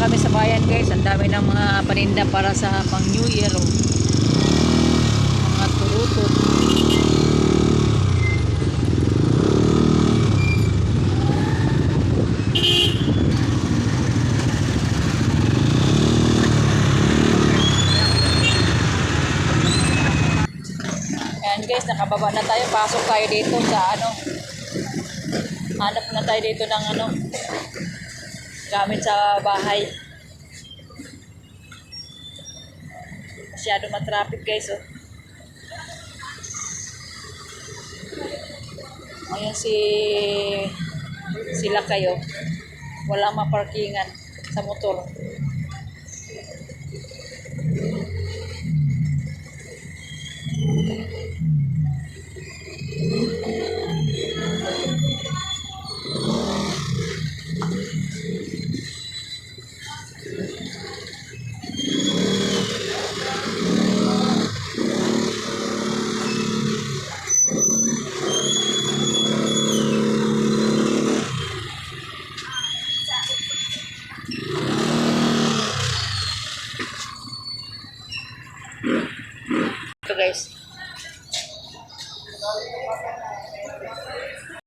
kami sa bayan guys. Ang dami ng mga paninda para sa pang New Year. Oh. Mga turutot. Ayan guys, nakababa na tayo. Pasok tayo dito sa ano. Hanap na tayo dito ng ano. Gamit sa bahay. Masyado matraffic guys. Oh. Ayan sila kayo. Walang maparkingan sa motor. Ito guys.